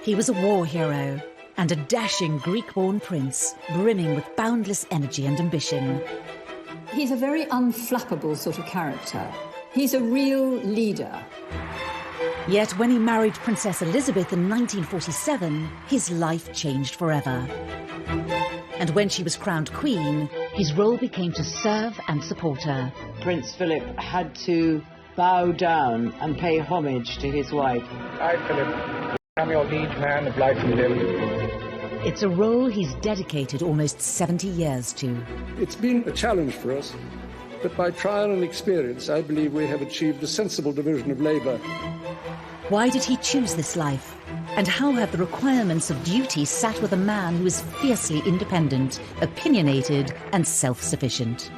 He was a war hero and a dashing Greek-born prince, brimming with boundless energy and ambition. He's a very unflappable sort of character. He's a real leader. Yet when he married Princess Elizabeth in 1947, his life changed forever. And when she was crowned queen, his role became to serve and support her. Prince Philip had to bow down and pay homage to his wife. I, Philip, am your liege man of life and limb. It's a role he's dedicated almost 70 years to. It's been a challenge for us, but by trial and experience, I believe we have achieved a sensible division of labour. Why did he choose this life? And how have the requirements of duty sat with a man who is fiercely independent, opinionated and self-sufficient?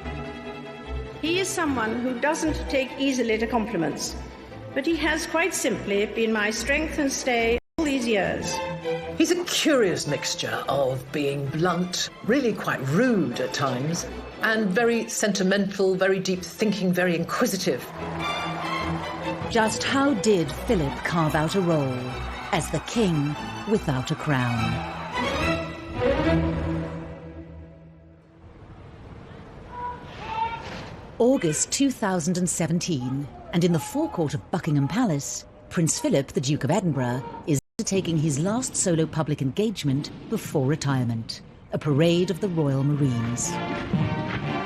He is someone who doesn't take easily to compliments, but he has quite simply been my strength and stay all these years. He's a curious mixture of being blunt, really quite rude at times, and very sentimental, very deep thinking, very inquisitive. Just how did Philip carve out a role as the king without a crown? August 2017, and in the forecourt of Buckingham Palace, Prince Philip, the Duke of Edinburgh, is undertaking his last solo public engagement before retirement, a parade of the Royal Marines.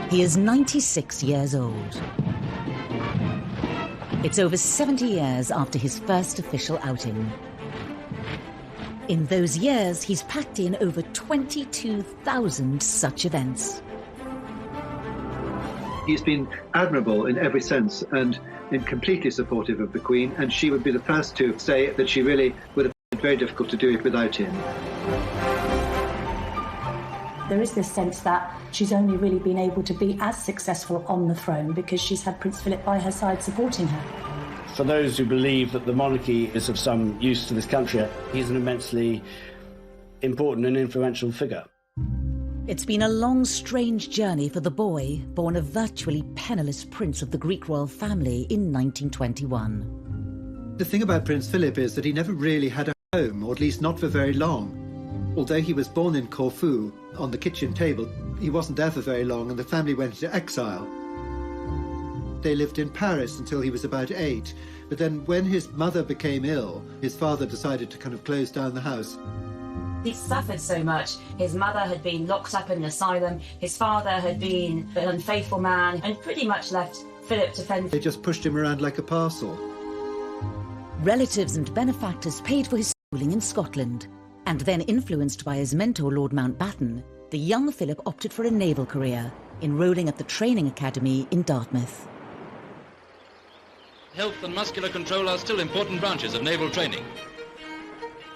He is 96 years old. It's over 70 years after his first official outing. In those years, he's packed in over 22,000 such events. He's been admirable in every sense and completely supportive of the Queen, and she would be the first to say that she really would have been very difficult to do it without him. There is this sense that she's only really been able to be as successful on the throne because she's had Prince Philip by her side supporting her. For those who believe that the monarchy is of some use to this country, he's an immensely important and influential figure. It's been a long, strange journey for the boy, born a virtually penniless prince of the Greek royal family in 1921. The thing about Prince Philip is that he never really had a home, or at least not for very long. Although he was born in Corfu, on the kitchen table, he wasn't there for very long and the family went into exile. They lived in Paris until he was about 8, but then when his mother became ill, his father decided to kind of close down the house. He suffered so much. His mother had been locked up in an asylum, his father had been an unfaithful man, and pretty much left Philip to fend. They just pushed him around like a parcel. Relatives and benefactors paid for his schooling in Scotland, and then influenced by his mentor Lord Mountbatten, the young Philip opted for a naval career, enrolling at the training academy in Dartmouth. Health and muscular control are still important branches of naval training.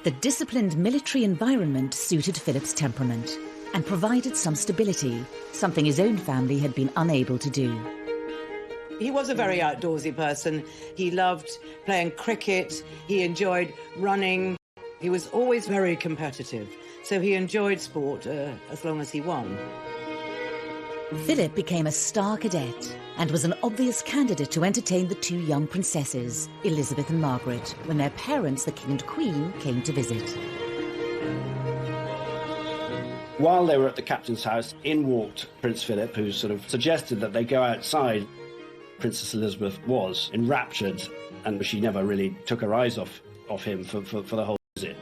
The disciplined military environment suited Philip's temperament and provided some stability, something his own family had been unable to do. He was a very outdoorsy person. He loved playing cricket. He enjoyed running. He was always very competitive, so he enjoyed sport as long as he won. Philip became a star cadet and was an obvious candidate to entertain the two young princesses, Elizabeth and Margaret, when their parents, the King and Queen, came to visit. While they were at the captain's house, in walked Prince Philip, who sort of suggested that they go outside. Princess Elizabeth was enraptured, and she never really took her eyes off him for the whole visit.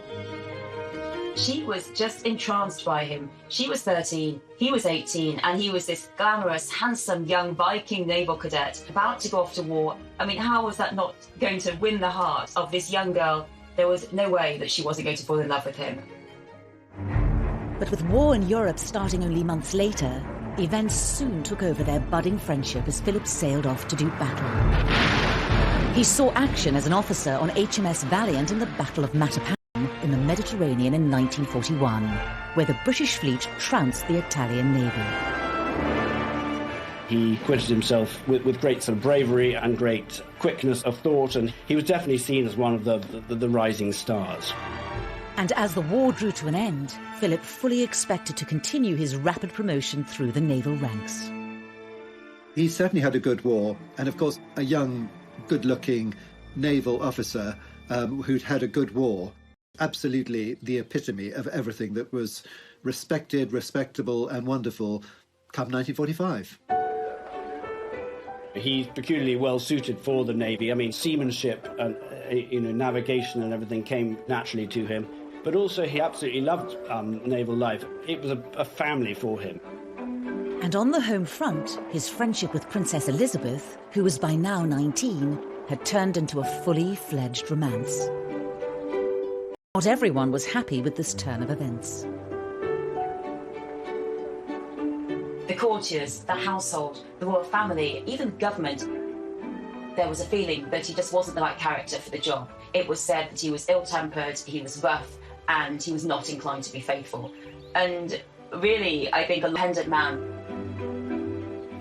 She was just entranced by him. She was 13, he was 18, and he was this glamorous, handsome, young Viking naval cadet about to go off to war. I mean, how was that not going to win the heart of this young girl? There was no way that she wasn't going to fall in love with him. But with war in Europe starting only months later, events soon took over their budding friendship as Philip sailed off to do battle. He saw action as an officer on HMS Valiant in the Battle of Matapan in the Mediterranean in 1941, where the British fleet trounced the Italian navy. He acquitted himself with great sort of bravery and great quickness of thought, and he was definitely seen as one of the rising stars. And as the war drew to an end, Philip fully expected to continue his rapid promotion through the naval ranks. He certainly had a good war, and of course a young, good-looking naval officer who'd had a good war Absolutely the epitome of everything that was respected, respectable and wonderful come 1945. He's peculiarly well suited for the Navy. I mean, seamanship and navigation and everything came naturally to him. But also he absolutely loved naval life. It was a family for him. And on the home front, his friendship with Princess Elizabeth, who was by now 19, had turned into a fully fledged romance. Not everyone was happy with this turn of events. The courtiers, the household, the royal family, even the government, there was a feeling that he just wasn't the right character for the job. It was said that he was ill-tempered, he was rough, and he was not inclined to be faithful. And really, I think a independent man.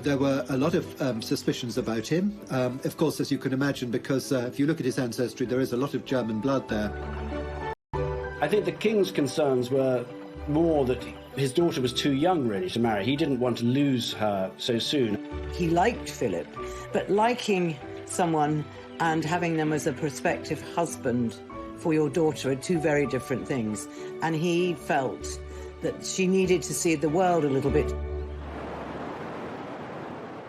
There were a lot of suspicions about him. Of course, as you can imagine, because if you look at his ancestry, there is a lot of German blood there. I think the king's concerns were more that his daughter was too young, really, to marry. He didn't want to lose her so soon. He liked Philip, but liking someone and having them as a prospective husband for your daughter are two very different things. And he felt that she needed to see the world a little bit.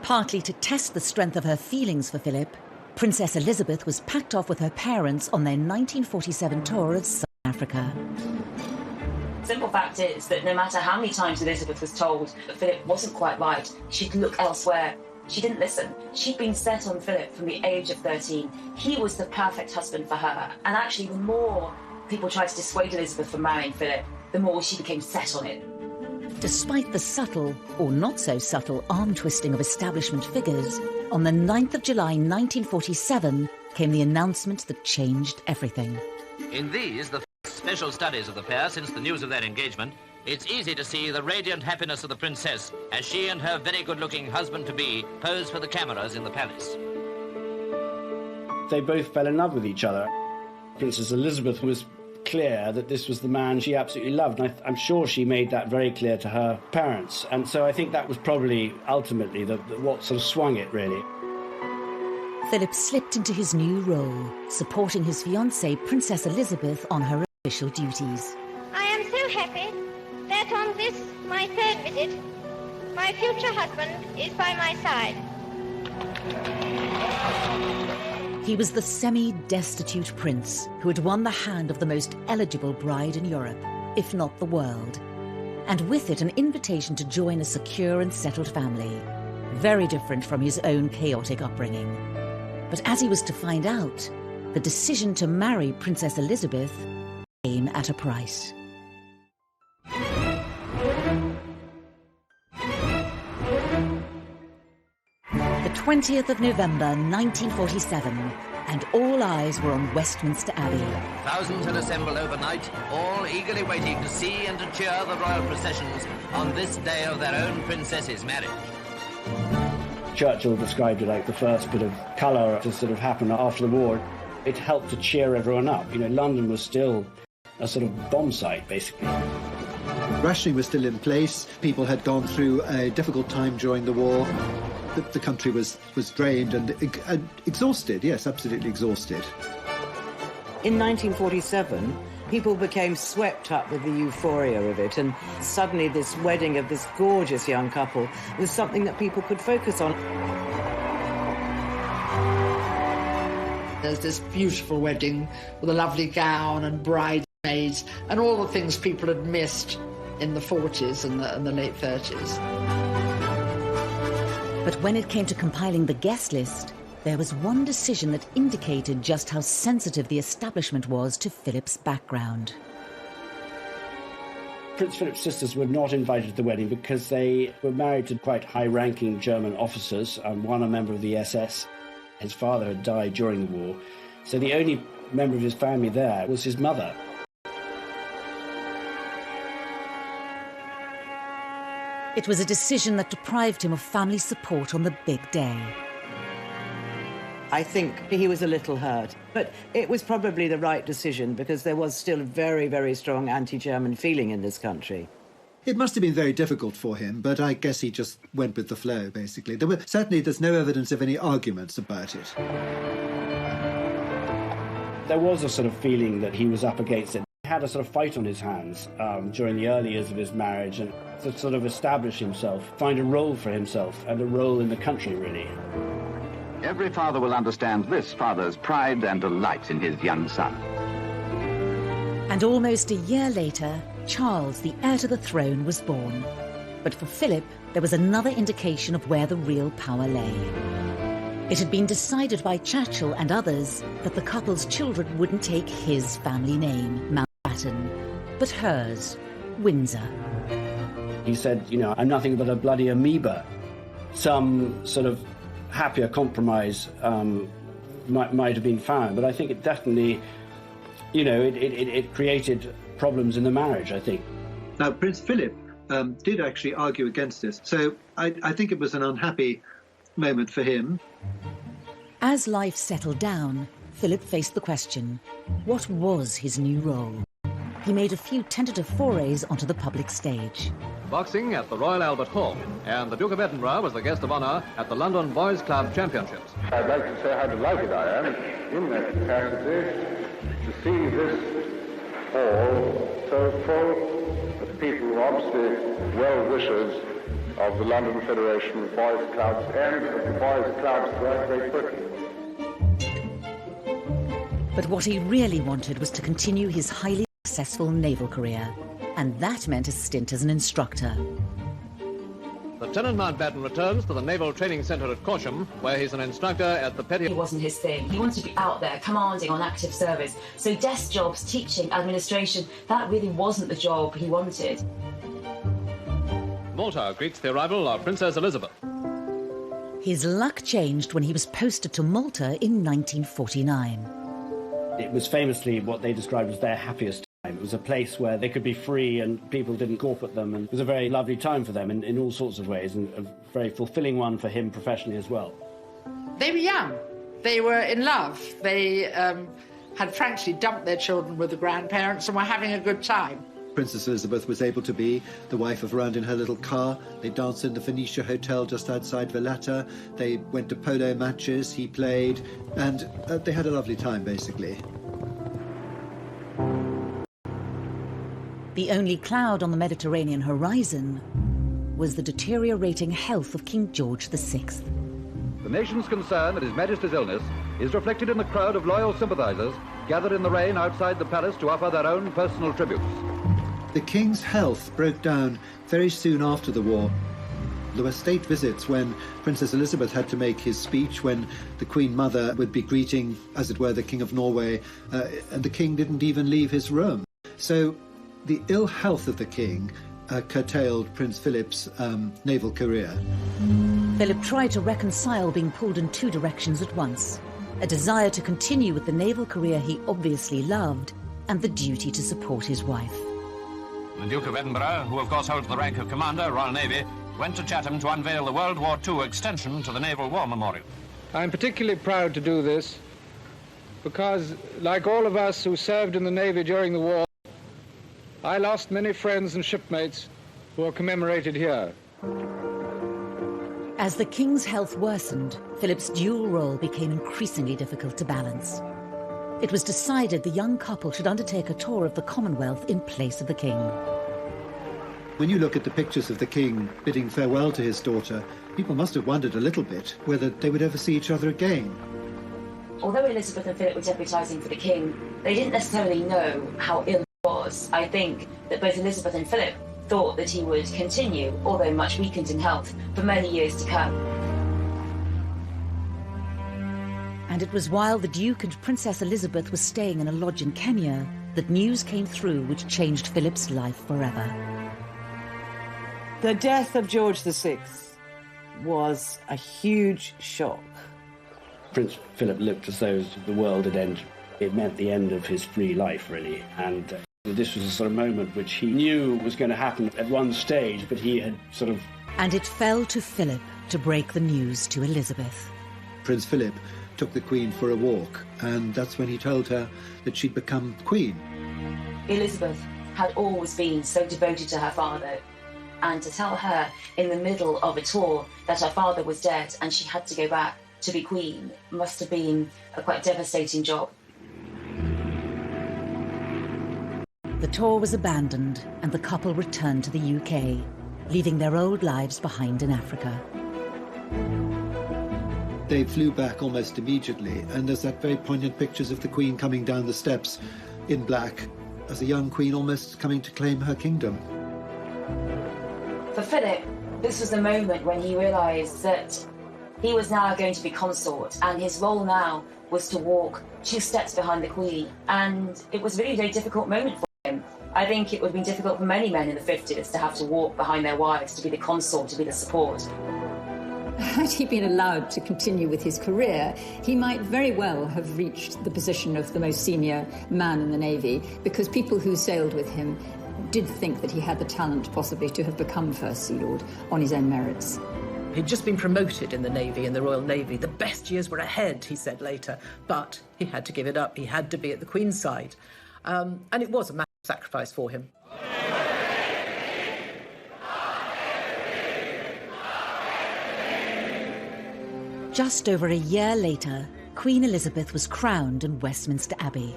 Partly to test the strength of her feelings for Philip, Princess Elizabeth was packed off with her parents on their 1947 tour of South Africa. Simple fact is that no matter how many times Elizabeth was told that Philip wasn't quite right, she'd look elsewhere, she didn't listen. She'd been set on Philip from the age of 13. He was the perfect husband for her. And actually, the more people tried to dissuade Elizabeth from marrying Philip, the more she became set on it. Despite the subtle, or not so subtle, arm-twisting of establishment figures, on the 9th of July 1947 came the announcement that changed everything. In these, the special studies of the pair since the news of their engagement, it's easy to see the radiant happiness of the princess as she and her very good-looking husband-to-be pose for the cameras in the palace. They both fell in love with each other. Princess Elizabeth was clear that this was the man she absolutely loved, and I'm sure she made that very clear to her parents. And so I think that was probably ultimately what sort of swung it, really. Philip slipped into his new role, supporting his fiancée, Princess Elizabeth, on her official duties. I am so happy that on this, my third visit, my future husband is by my side. He was the semi-destitute prince who had won the hand of the most eligible bride in Europe, if not the world, and with it an invitation to join a secure and settled family, very different from his own chaotic upbringing. But as he was to find out, the decision to marry Princess Elizabeth came at a price. The 20th of November 1947, and all eyes were on Westminster Abbey. Thousands had assembled overnight, all eagerly waiting to see and to cheer the royal processions on this day of their own princess's marriage. Churchill described it like the first bit of colour to sort of happen after the war. It helped to cheer everyone up. You know, London was still a sort of bomb site, basically. Rationing was still in place. People had gone through a difficult time during the war. The country was drained and exhausted, yes, absolutely exhausted. In 1947, people became swept up with the euphoria of it, and suddenly this wedding of this gorgeous young couple was something that people could focus on. There's this beautiful wedding with a lovely gown and bridesmaids and all the things people had missed in the 40s and the late 30s. But when it came to compiling the guest list, there was one decision that indicated just how sensitive the establishment was to Philip's background. Prince Philip's sisters were not invited to the wedding because they were married to quite high-ranking German officers, one a member of the SS. His father had died during the war, so the only member of his family there was his mother. It was a decision that deprived him of family support on the big day. I think he was a little hurt, but it was probably the right decision because there was still a very, very strong anti-German feeling in this country. It must have been very difficult for him, but I guess he just went with the flow, basically. There's no evidence of any arguments about it. There was a sort of feeling that he was up against it. He had a sort of fight on his hands during the early years of his marriage, and to sort of establish himself, find a role for himself and a role in the country, really. Every father will understand this father's pride and delight in his young son. And almost a year later, Charles, the heir to the throne, was born. But for Philip, there was another indication of where the real power lay. It had been decided by Churchill and others that the couple's children wouldn't take his family name, Mountbatten, but hers, Windsor. He said, you know, I'm nothing but a bloody amoeba. Some sort of happier compromise might have been found, but I think it definitely, you know, it created problems in the marriage, I think. Now, Prince Philip did actually argue against this, so I think it was an unhappy moment for him. As life settled down, Philip faced the question, what was his new role? He made a few tentative forays onto the public stage. Boxing at the Royal Albert Hall, and the Duke of Edinburgh was the guest of honour at the London Boys Club Championships. I'd like to say how delighted I am in that capacity to see this hall so full of people, obviously well-wishers of the London Federation of Boys Clubs and of the Boys Clubs throughout Great Britain. But what he really wanted was to continue his highly successful naval career, and that meant a stint as an instructor. Lieutenant Mountbatten returns to the Naval Training Centre at Corsham, where he's an instructor at the Petty... It wasn't his thing. He wanted to be out there, commanding on active service. So desk jobs, teaching, administration, that really wasn't the job he wanted. Malta greets the arrival of Princess Elizabeth. His luck changed when he was posted to Malta in 1949. It was famously what they described as their happiest time. It was a place where they could be free and people didn't gawp at them, and it was a very lovely time for them in all sorts of ways, and a very fulfilling one for him professionally as well. They were young. They were in love. They had frankly dumped their children with the grandparents and were having a good time. Princess Elizabeth was able to be the wife of Round in her little car. They danced in the Phoenicia Hotel just outside Valletta. They went to polo matches, he played, and they had a lovely time, basically. The only cloud on the Mediterranean horizon was the deteriorating health of King George VI. The nation's concern at His Majesty's illness is reflected in the crowd of loyal sympathisers gathered in the rain outside the palace to offer their own personal tributes. The King's health broke down very soon after the war. There were state visits when Princess Elizabeth had to make his speech, when the Queen Mother would be greeting, as it were, the King of Norway, and the King didn't even leave his room. So the ill health of the King curtailed Prince Philip's naval career. Philip tried to reconcile being pulled in two directions at once, a desire to continue with the naval career he obviously loved, and the duty to support his wife. The Duke of Edinburgh, who of course holds the rank of Commander, Royal Navy, went to Chatham to unveil the World War II extension to the Naval War Memorial. I'm particularly proud to do this because, like all of us who served in the Navy during the war, I lost many friends and shipmates who are commemorated here. As the King's health worsened, Philip's dual role became increasingly difficult to balance. It was decided the young couple should undertake a tour of the Commonwealth in place of the King. When you look at the pictures of the King bidding farewell to his daughter, people must have wondered a little bit whether they would ever see each other again. Although Elizabeth and Philip were deputising for the King, they didn't necessarily know how ill he was. I think that both Elizabeth and Philip thought that he would continue, although much weakened in health, for many years to come. And it was while the Duke and Princess Elizabeth were staying in a lodge in Kenya that news came through which changed Philip's life forever. The death of George VI was a huge shock. Prince Philip looked as though the world had ended. It meant the end of his free life, really, and this was a sort of moment which he knew was going to happen at one stage, but he had sort of... And it fell to Philip to break the news to Elizabeth. Prince Philip took the Queen for a walk, and that's when he told her that she'd become Queen. Elizabeth had always been so devoted to her father, and to tell her in the middle of a tour that her father was dead and she had to go back to be Queen must have been a quite devastating job. The tour was abandoned and the couple returned to the UK, leaving their old lives behind in Africa. They flew back almost immediately, and there's that very poignant pictures of the Queen coming down the steps in black, as a young queen almost coming to claim her kingdom. For Philip, this was the moment when he realised that he was now going to be consort, and his role now was to walk 2 steps behind the Queen. And it was really a very difficult moment for him. I think it would have been difficult for many men in the 50s to have to walk behind their wives, to be the consort, to be the support. Had he been allowed to continue with his career, he might very well have reached the position of the most senior man in the Navy, because people who sailed with him did think that he had the talent possibly to have become First Sea Lord on his own merits. He'd just been promoted in the Navy, in the Royal Navy. The best years were ahead, he said later, but he had to give it up. He had to be at the Queen's side. And it was a massive sacrifice for him. Just over a year later, Queen Elizabeth was crowned in Westminster Abbey.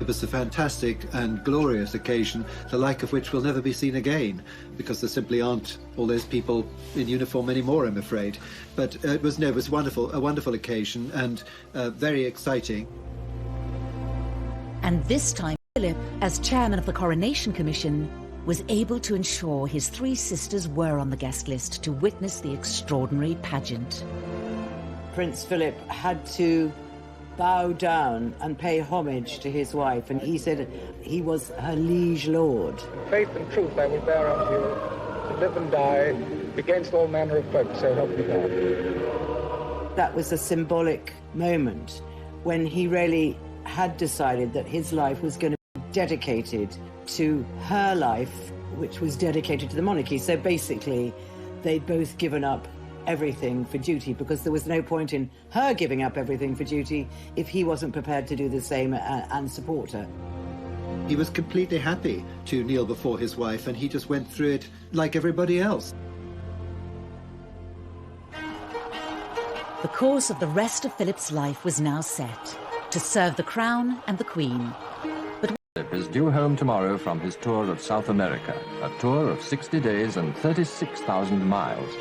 It was a fantastic and glorious occasion, the like of which will never be seen again, because there simply aren't all those people in uniform anymore, I'm afraid. But it was wonderful, a wonderful occasion, and very exciting. And this time, Philip, as chairman of the Coronation Commission, was able to ensure his 3 sisters were on the guest list to witness the extraordinary pageant. Prince Philip had to bow down and pay homage to his wife, and he said he was her liege lord. Faith and truth I will bear unto you, to live and die against all manner of folk, so help me God. That was a symbolic moment when he really had decided that his life was going to be dedicated to her life, which was dedicated to the monarchy. So basically, they'd both given up everything for duty, because there was no point in her giving up everything for duty if he wasn't prepared to do the same and support her. He was completely happy to kneel before his wife, and he just went through it like everybody else. The course of the rest of Philip's life was now set, to serve the Crown and the Queen. Philip is due home tomorrow from his tour of South America, a tour of 60 days and 36,000 miles.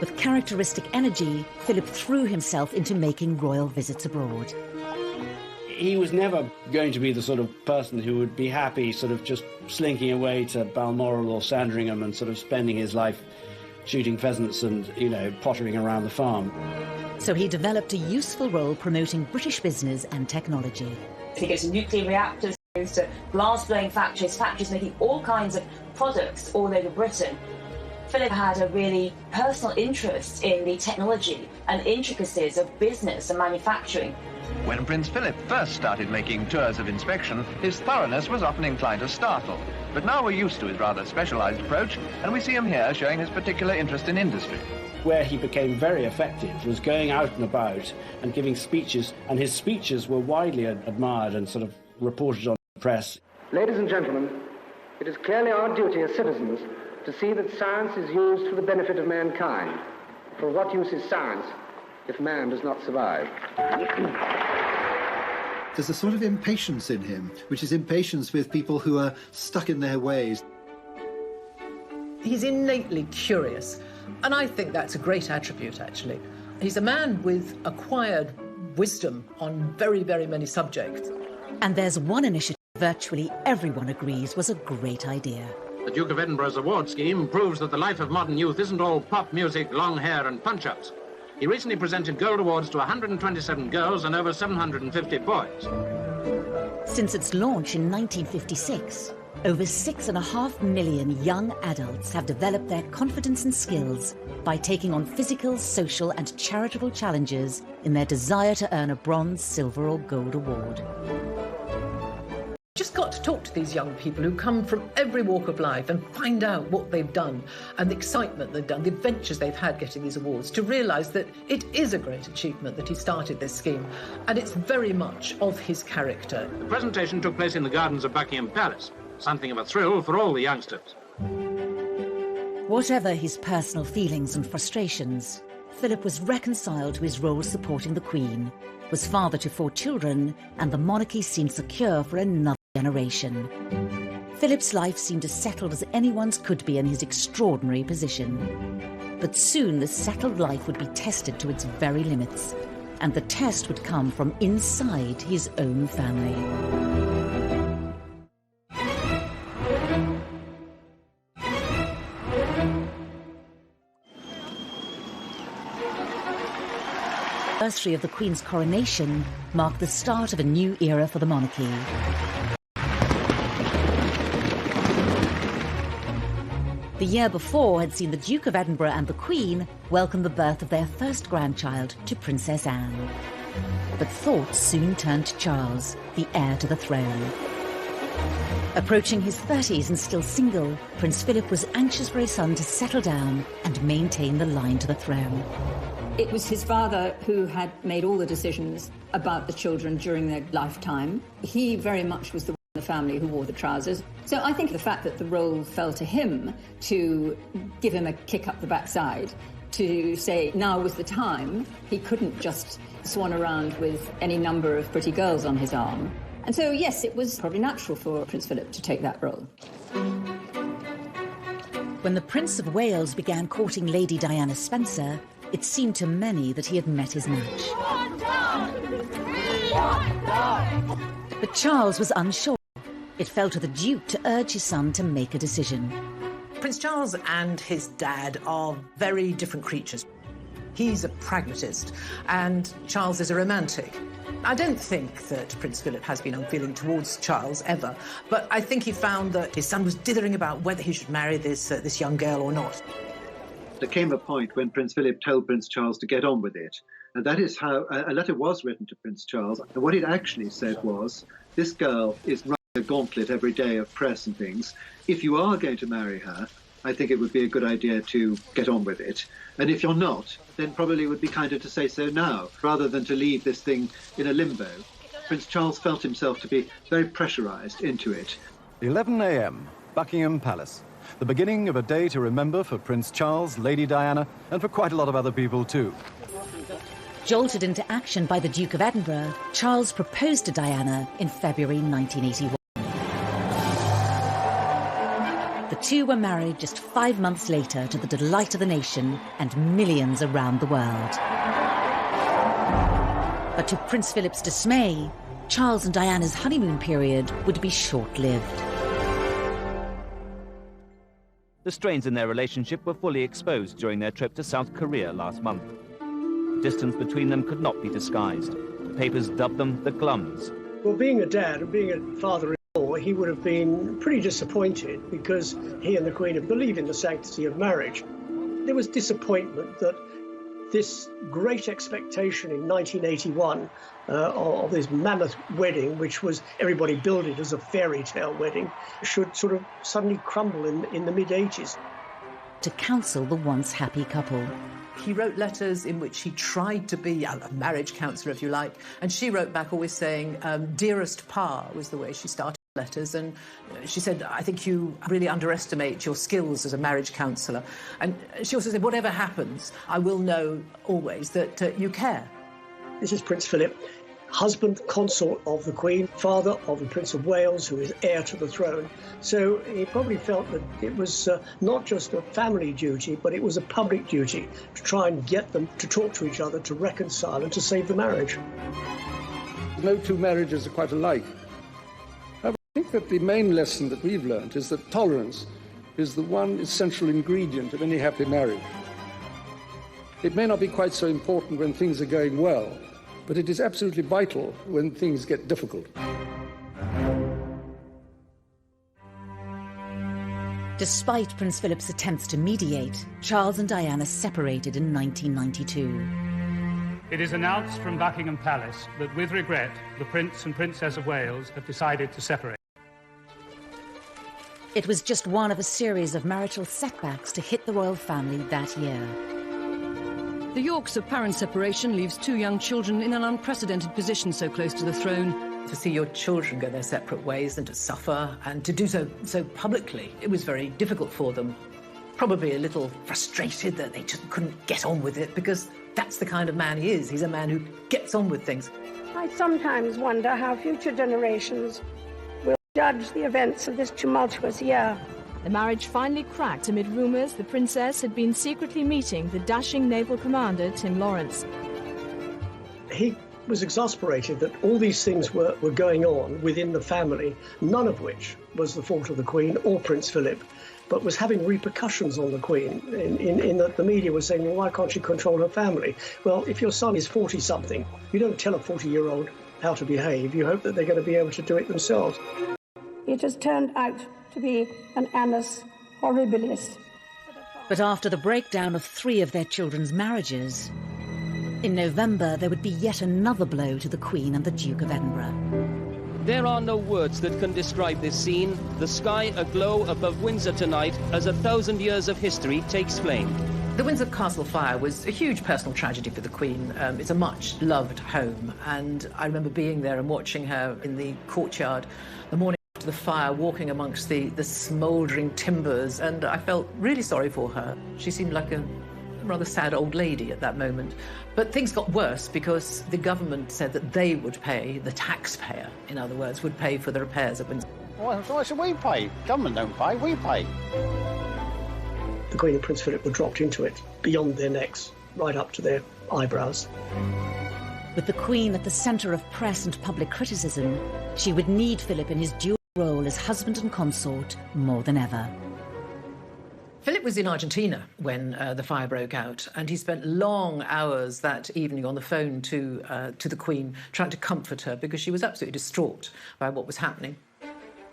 With characteristic energy, Philip threw himself into making royal visits abroad. He was never going to be the sort of person who would be happy sort of just slinking away to Balmoral or Sandringham and sort of spending his life shooting pheasants and, pottering around the farm. So he developed a useful role promoting British business and technology. He goes to nuclear reactors, goes to glass-blowing factories making all kinds of products all over Britain. Philip had a really personal interest in the technology and intricacies of business and manufacturing. When Prince Philip first started making tours of inspection, his thoroughness was often inclined to startle. But now we're used to his rather specialised approach, and we see him here showing his particular interest in industry. Where he became very effective was going out and about and giving speeches, and his speeches were widely admired and sort of reported on the press. Ladies and gentlemen, it is clearly our duty as citizens to see that science is used for the benefit of mankind. For what use is science if man does not survive? There's a sort of impatience in him, which is impatience with people who are stuck in their ways. He's innately curious, and I think that's a great attribute, actually. He's a man with acquired wisdom on very, very many subjects. And there's one initiative virtually everyone agrees was a great idea. The Duke of Edinburgh's award scheme proves that the life of modern youth isn't all pop music, long hair and punch-ups. He recently presented gold awards to 127 girls and over 750 boys. Since its launch in 1956, over 6.5 million young adults have developed their confidence and skills by taking on physical, social and charitable challenges in their desire to earn a bronze, silver or gold award. Just got to talk to these young people who come from every walk of life and find out what they've done and the excitement they've done, the adventures they've had getting these awards, to realise that it is a great achievement that he started this scheme, and it's very much of his character. The presentation took place in the gardens of Buckingham Palace, something of a thrill for all the youngsters. Whatever his personal feelings and frustrations, Philip was reconciled to his role supporting the Queen, was father to 4 children, and the monarchy seemed secure for another generation. Philip's life seemed as settled as anyone's could be in his extraordinary position. But soon the settled life would be tested to its very limits, and the test would come from inside his own family. The anniversary of the Queen's coronation marked the start of a new era for the monarchy. The year before had seen the Duke of Edinburgh and the Queen welcome the birth of their first grandchild to Princess Anne. But thoughts soon turned to Charles, the heir to the throne. Approaching his 30s and still single, Prince Philip was anxious for his son to settle down and maintain the line to the throne. It was his father who had made all the decisions about the children during their lifetime. He very much was the one in the family who wore the trousers. So I think the fact that the role fell to him to give him a kick up the backside, to say now was the time, he couldn't just swan around with any number of pretty girls on his arm. And so, yes, it was probably natural for Prince Philip to take that role. When the Prince of Wales began courting Lady Diana Spencer, it seemed to many that he had met his match. But Charles was unsure. It fell to the Duke to urge his son to make a decision. Prince Charles and his dad are very different creatures. He's a pragmatist, and Charles is a romantic. I don't think that Prince Philip has been unfeeling towards Charles ever, but I think he found that his son was dithering about whether he should marry this young girl or not. There came a point when Prince Philip told Prince Charles to get on with it. And that is how a letter was written to Prince Charles. And what it actually said was, this girl is running a gauntlet every day of press and things. If you are going to marry her, I think it would be a good idea to get on with it. And if you're not, then probably it would be kinder to say so now, rather than to leave this thing in a limbo. Prince Charles felt himself to be very pressurised into it. 11 a.m., Buckingham Palace. The beginning of a day to remember for Prince Charles, Lady Diana, and for quite a lot of other people too. Jolted into action by the Duke of Edinburgh, Charles proposed to Diana in February 1981. The two were married just 5 months later to the delight of the nation and millions around the world. But to Prince Philip's dismay, Charles and Diana's honeymoon period would be short-lived. The strains in their relationship were fully exposed during their trip to South Korea last month. The distance between them could not be disguised. The papers dubbed them the Glums. Well, being a dad and being a father-in-law, he would have been pretty disappointed because he and the Queen believe in the sanctity of marriage. There was disappointment that this great expectation in 1981 of this mammoth wedding, which was everybody billed it as a fairy tale wedding, should sort of suddenly crumble in the mid-80s. To counsel the once happy couple. He wrote letters in which he tried to be a marriage counsellor, if you like, and she wrote back always saying, dearest Pa was the way she started letters, and she said, I think you really underestimate your skills as a marriage counsellor. And she also said, whatever happens, I will know always that you care. This is Prince Philip, husband, consort of the Queen, father of the Prince of Wales, who is heir to the throne. So he probably felt that it was not just a family duty, but it was a public duty to try and get them to talk to each other, to reconcile and to save the marriage. No two marriages are quite alike. I think that the main lesson that we've learned is that tolerance is the one essential ingredient of any happy marriage. It may not be quite so important when things are going well, but it is absolutely vital when things get difficult. Despite Prince Philip's attempts to mediate, Charles and Diana separated in 1992. It is announced from Buckingham Palace that, with regret, the Prince and Princess of Wales have decided to separate. It was just one of a series of marital setbacks to hit the royal family that year. The Yorks' apparent separation leaves two young children in an unprecedented position so close to the throne. To see your children go their separate ways and to suffer and to do so publicly, it was very difficult for them. Probably a little frustrated that they just couldn't get on with it, because that's the kind of man he is. He's a man who gets on with things. I sometimes wonder how future generations will judge the events of this tumultuous year. The marriage finally cracked amid rumours the princess had been secretly meeting the dashing naval commander, Tim Lawrence. He was exasperated that all these things were going on within the family, none of which was the fault of the Queen or Prince Philip, but was having repercussions on the Queen in that the media was saying, well, why can't she control her family? Well, if your son is 40-something, you don't tell a 40-year-old how to behave. You hope that they're going to be able to do it themselves. It has turned out to be an annus horribilis. But after the breakdown of 3 of their children's marriages, in November there would be yet another blow to the Queen and the Duke of Edinburgh. There are no words that can describe this scene. The sky aglow above Windsor tonight as 1,000 years of history takes flame. The Windsor Castle fire was a huge personal tragedy for the Queen. It's a much-loved home, and I remember being there and watching her in the courtyard the morning after the fire, walking amongst the smouldering timbers, and I felt really sorry for her. She seemed like a rather sad old lady at that moment. But things got worse because the government said that they would pay, the taxpayer, in other words, would pay for the repairs at Windsor. Why should we pay? Government don't pay, we pay. The Queen and Prince Philip were dropped into it, beyond their necks, right up to their eyebrows. With the Queen at the centre of press and public criticism, she would need Philip in his dual role as husband and consort more than ever. Philip was in Argentina when the fire broke out, and he spent long hours that evening on the phone to the Queen, trying to comfort her because she was absolutely distraught by what was happening.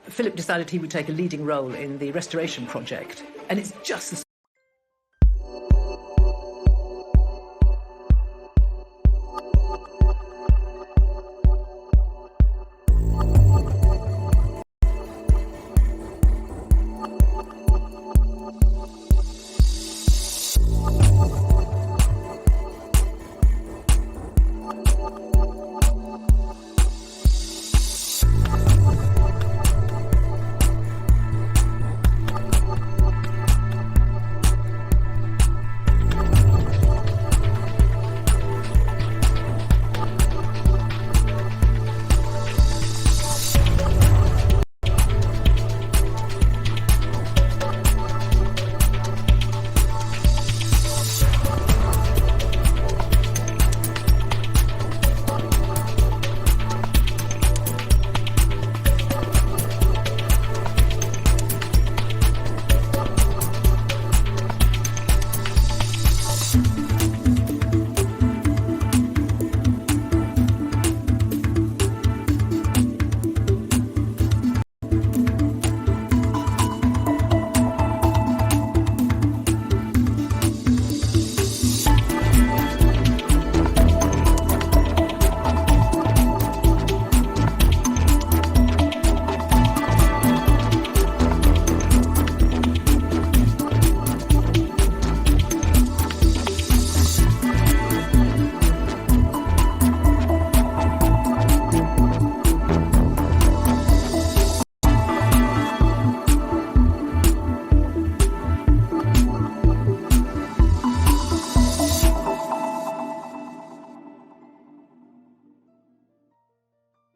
Philip decided he would take a leading role in the restoration project, and it's just the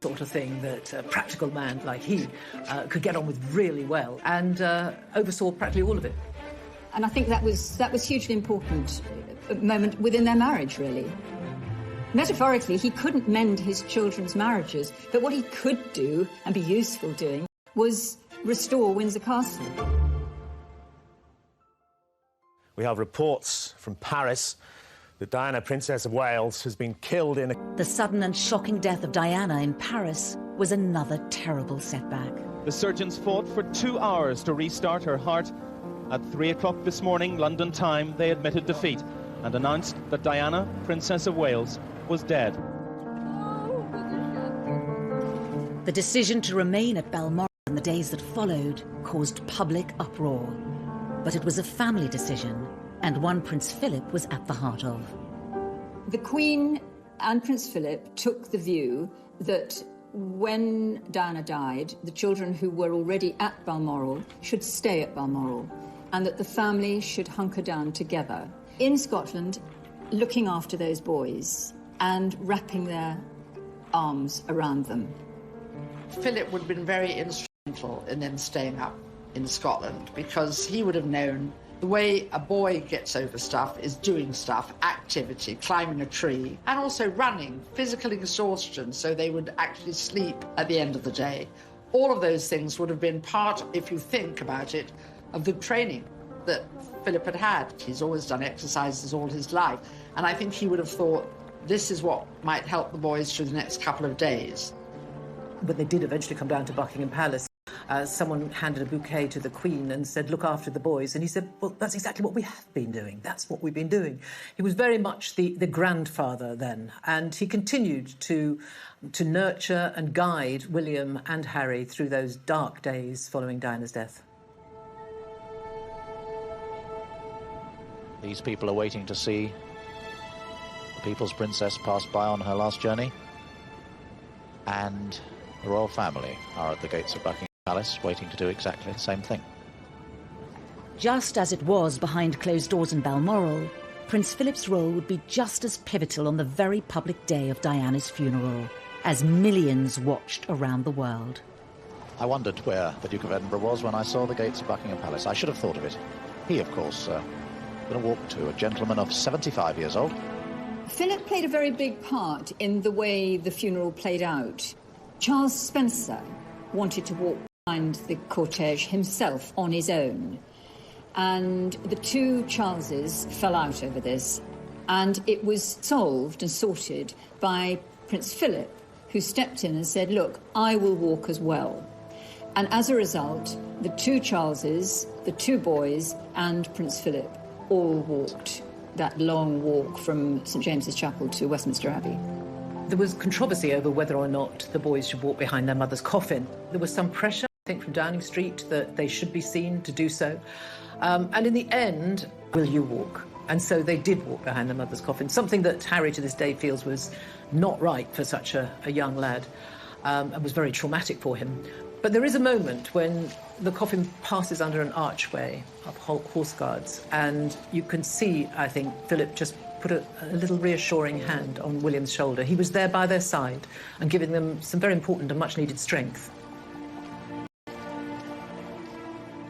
sort of thing that a practical man like he could get on with really well, and oversaw practically all of it. And I think that was hugely important moment within their marriage, really. Metaphorically, he couldn't mend his children's marriages, but what he could do and be useful doing was restore Windsor Castle. We have reports from Paris that Diana, Princess of Wales, has been killed in a... The sudden and shocking death of Diana in Paris was another terrible setback. The surgeons fought for 2 hours to restart her heart. At 3 o'clock this morning, London time, they admitted defeat and announced that Diana, Princess of Wales, was dead. The decision to remain at Balmoral in the days that followed caused public uproar. But it was a family decision, and one Prince Philip was at the heart of. The Queen and Prince Philip took the view that when Diana died, the children who were already at Balmoral should stay at Balmoral, and that the family should hunker down together in Scotland, looking after those boys and wrapping their arms around them. Philip would have been very instrumental in them staying up in Scotland, because he would have known the way a boy gets over stuff is doing stuff, activity, climbing a tree, and also running, physical exhaustion, so they would actually sleep at the end of the day. All of those things would have been part, if you think about it, of the training that Philip had had. He's always done exercises all his life, and I think he would have thought this is what might help the boys through the next couple of days. When they did eventually come down to Buckingham Palace, someone handed a bouquet to the Queen and said, look after the boys. And he said, well, that's exactly what we have been doing. That's what we've been doing. He was very much the grandfather then, and he continued to nurture and guide William and Harry through those dark days following Diana's death. These people are waiting to see the People's Princess pass by on her last journey, and the royal family are at the gates of Buckingham Palace waiting to do exactly the same thing. Just as it was behind closed doors in Balmoral, Prince Philip's role would be just as pivotal on the very public day of Diana's funeral, as millions watched around the world. I wondered where the Duke of Edinburgh was when I saw the gates of Buckingham Palace. I should have thought of it. He, of course, going to walk to a gentleman of 75 years old. Philip played a very big part in the way the funeral played out. Charles Spencer wanted to walk behind the cortege himself on his own. And the two Charleses fell out over this. And it was solved and sorted by Prince Philip, who stepped in and said, look, I will walk as well. And as a result, the two Charleses, the two boys, and Prince Philip all walked that long walk from St James's Chapel to Westminster Abbey. There was controversy over whether or not the boys should walk behind their mother's coffin. There was some pressure, I think, from Downing Street that they should be seen to do so. And in the end, will you walk? And so they did walk behind their mother's coffin, something that Harry to this day feels was not right for such a young lad, and was very traumatic for him. But there is a moment when the coffin passes under an archway of horse guards, and you can see, I think, Philip just put a little reassuring hand on William's shoulder. He was there by their side and giving them some very important and much-needed strength.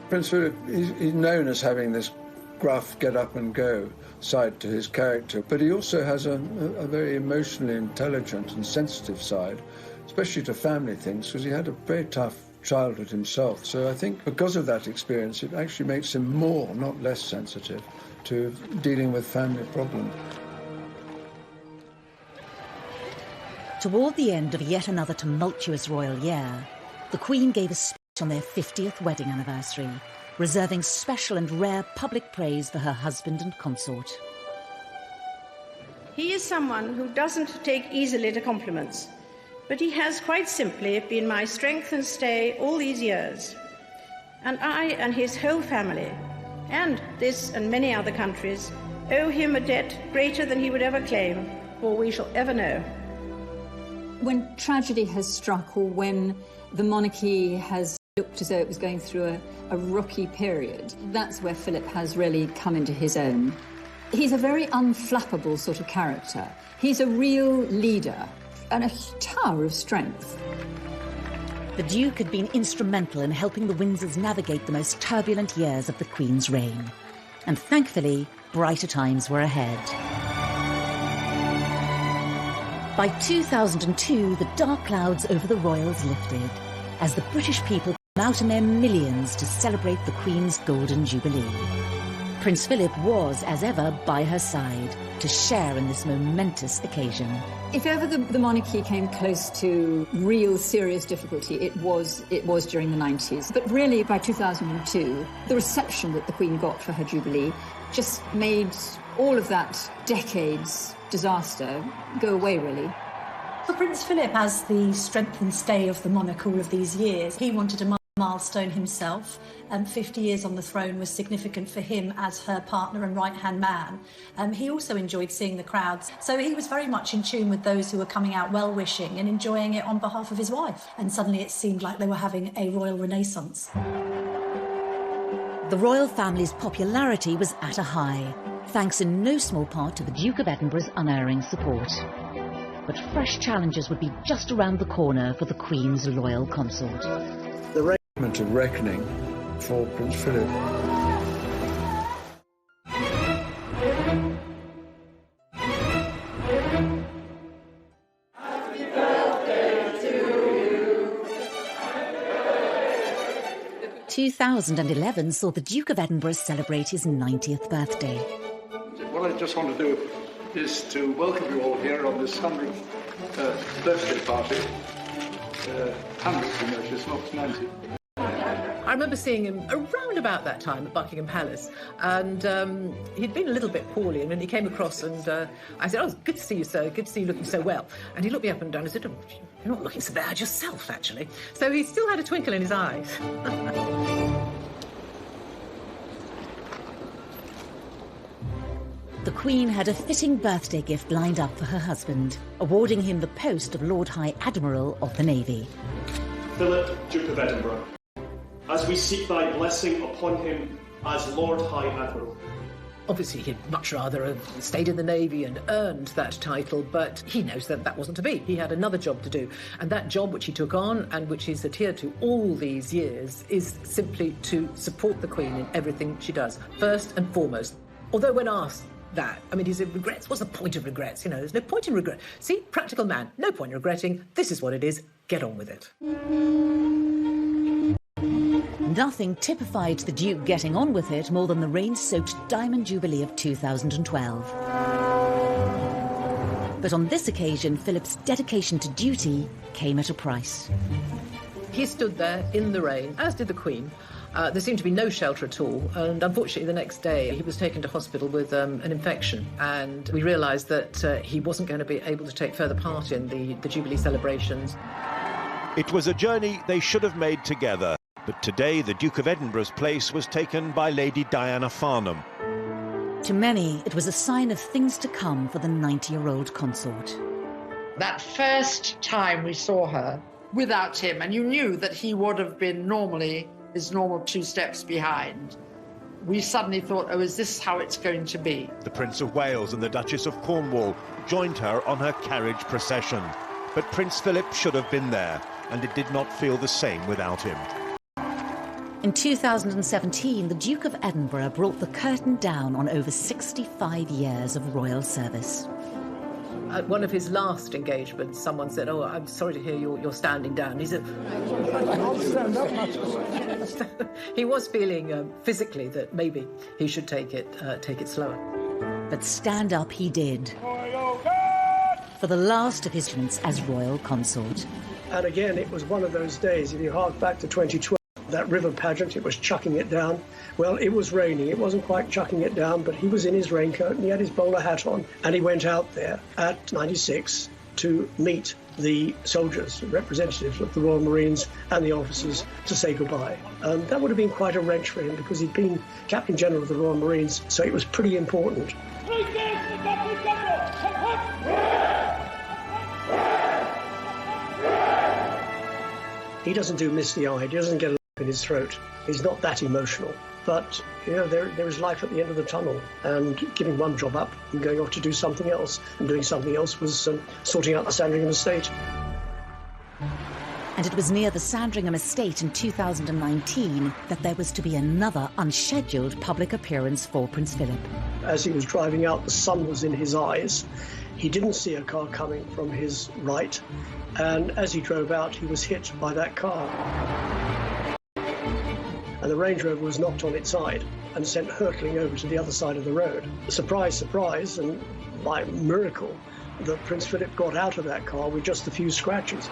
Prince Philip is known as having this gruff, get-up-and-go side to his character, but he also has a very emotionally intelligent and sensitive side, especially to family things, because he had a very tough childhood himself. So I think because of that experience, it actually makes him more, not less sensitive to dealing with family problems. Toward the end of yet another tumultuous royal year, the Queen gave a speech on their 50th wedding anniversary, reserving special and rare public praise for her husband and consort. He is someone who doesn't take easily to compliments, but he has quite simply been my strength and stay all these years. And I and his whole family, and this and many other countries, owe him a debt greater than he would ever claim, or we shall ever know. When tragedy has struck, or when the monarchy has looked as though it was going through a rocky period, that's where Philip has really come into his own. He's a very unflappable sort of character. He's a real leader and a tower of strength. The Duke had been instrumental in helping the Windsors navigate the most turbulent years of the Queen's reign. And thankfully, brighter times were ahead. By 2002, the dark clouds over the royals lifted, as the British people came out in their millions to celebrate the Queen's Golden Jubilee. Prince Philip was, as ever, by her side to share in this momentous occasion. If ever the monarchy came close to real serious difficulty, it was during the 90s. But really, by 2002, the reception that the Queen got for her Jubilee just made all of that decade's disaster go away, really. For Prince Philip, as the strength and stay of the monarch all of these years, he wanted a milestone himself, and 50 years on the throne was significant for him as her partner and right-hand man. He also enjoyed seeing the crowds, so he was very much in tune with those who were coming out well-wishing and enjoying it on behalf of his wife. And suddenly it seemed like they were having a royal renaissance. The royal family's popularity was at a high, thanks in no small part to the Duke of Edinburgh's unerring support. But fresh challenges would be just around the corner for the Queen's loyal consort. The reign moment of reckoning for Prince Philip. Happy birthday to you. 2011 saw the Duke of Edinburgh celebrate his 90th birthday. What I just want to do is to welcome you all here on this 100th birthday party. 100th, you know, it's not 90. I remember seeing him around about that time at Buckingham Palace, and he'd been a little bit poorly, and then he came across, and I said, "Oh, it's good to see you, sir. Good to see you looking so well." And he looked me up and down and said, "Oh, you're not looking so bad yourself, actually." So he still had a twinkle in his eyes. The Queen had a fitting birthday gift lined up for her husband, awarding him the post of Lord High Admiral of the Navy. Philip, Duke of Edinburgh, as we seek thy blessing upon him as Lord High Admiral. Obviously, he'd much rather have stayed in the Navy and earned that title, but he knows that that wasn't to be. He had another job to do, and that job which he took on and which he's adhered to all these years is simply to support the Queen in everything she does, first and foremost. Although when asked that, I mean, he said, regrets? What's the point of regrets? You know, there's no point in regret. See, practical man, no point in regretting. This is what it is. Get on with it. Nothing typified the Duke getting on with it more than the rain-soaked Diamond Jubilee of 2012. But on this occasion, Philip's dedication to duty came at a price. He stood there in the rain, as did the Queen. There seemed to be no shelter at all, and unfortunately the next day he was taken to hospital with an infection, and we realised that he wasn't going to be able to take further part in the Jubilee celebrations. It was a journey they should have made together, but today the Duke of Edinburgh's place was taken by Lady Diana Farnham. To many, it was a sign of things to come for the 90-year-old consort. That first time we saw her without him, and you knew that he would have been normally his normal 2 steps behind, we suddenly thought, oh, is this how it's going to be? The Prince of Wales and the Duchess of Cornwall joined her on her carriage procession. But Prince Philip should have been there, and it did not feel the same without him. In 2017, the Duke of Edinburgh brought the curtain down on over 65 years of royal service. At one of his last engagements, someone said, "Oh, I'm sorry to hear you're standing down." He said, "I'll stand up." He was feeling physically that maybe he should take it slower. But stand up he did. For the last of his stints as royal consort. And again, it was one of those days, if you hark back to 2012, that river pageant, it was chucking it down. Well, it was raining. It wasn't quite chucking it down, but he was in his raincoat and he had his bowler hat on. And he went out there at 96 to meet the soldiers, representatives of the Royal Marines and the officers, to say goodbye. And that would have been quite a wrench for him because he'd been Captain General of the Royal Marines, so it was pretty important. He doesn't do misty-eyed. He doesn't get a lump in his throat. He's not that emotional. But, you know, there is life at the end of the tunnel, and giving one job up and going off to do something else. And doing something else was sorting out the Sandringham estate. And it was near the Sandringham estate in 2019 that there was to be another unscheduled public appearance for Prince Philip. As he was driving out, the sun was in his eyes. He didn't see a car coming from his right, and as he drove out, he was hit by that car. And the Range Rover was knocked on its side and sent hurtling over to the other side of the road. Surprise, surprise, and by miracle, that Prince Philip got out of that car with just a few scratches.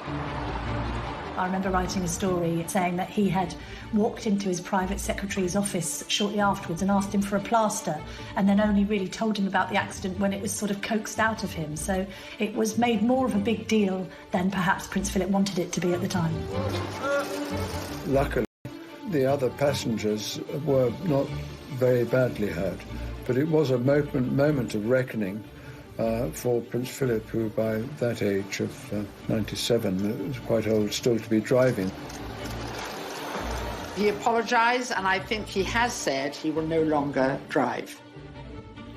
I remember writing a story saying that he had walked into his private secretary's office shortly afterwards and asked him for a plaster, and then only really told him about the accident when it was sort of coaxed out of him. So it was made more of a big deal than perhaps Prince Philip wanted it to be at the time. Luckily, the other passengers were not very badly hurt, but it was a moment of reckoning for Prince Philip, who by that age of 97 was quite old still to be driving. He apologised, and I think he has said he will no longer drive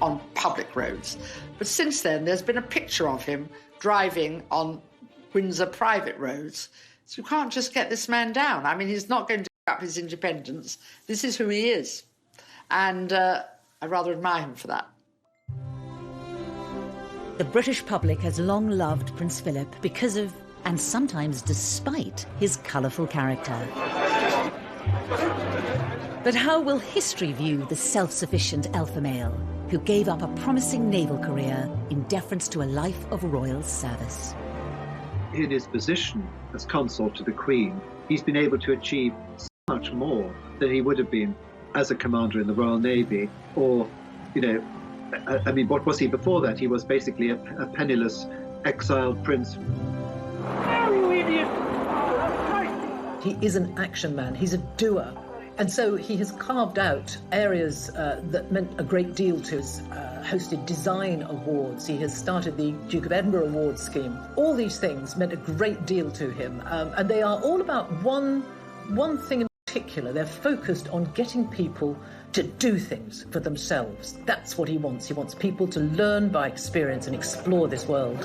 on public roads. But since then, there's been a picture of him driving on Windsor private roads. So you can't just get this man down. I mean, he's not going to up his independence. This is who he is. And I rather admire him for that. The British public has long loved Prince Philip because of, and sometimes despite, his colourful character. But how will history view the self-sufficient alpha male who gave up a promising naval career in deference to a life of royal service? In his position as consort to the Queen, he's been able to achieve so much more than he would have been as a commander in the Royal Navy, or, you know, I mean, what was he before that? He was basically a penniless, exiled prince. He is an action man, he's a doer. And so he has carved out areas that meant a great deal to us, hosted design awards. He has started the Duke of Edinburgh Awards scheme. All these things meant a great deal to him. And they are all about one thing in particular. They're focused on getting people to do things for themselves. That's what he wants. He wants people to learn by experience and explore this world.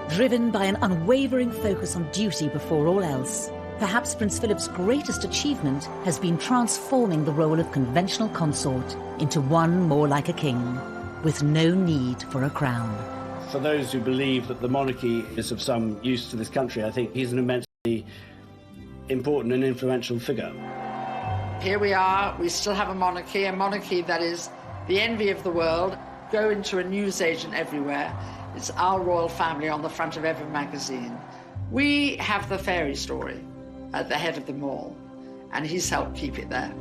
Driven by an unwavering focus on duty before all else, perhaps Prince Philip's greatest achievement has been transforming the role of conventional consort into one more like a king, with no need for a crown. For those who believe that the monarchy is of some use to this country, I think he's an immensely important and influential figure. Here we are, we still have a monarchy that is the envy of the world. Go into a newsagent everywhere, it's our royal family on the front of every magazine. We have the fairy story at the head of them all, and he's helped keep it there.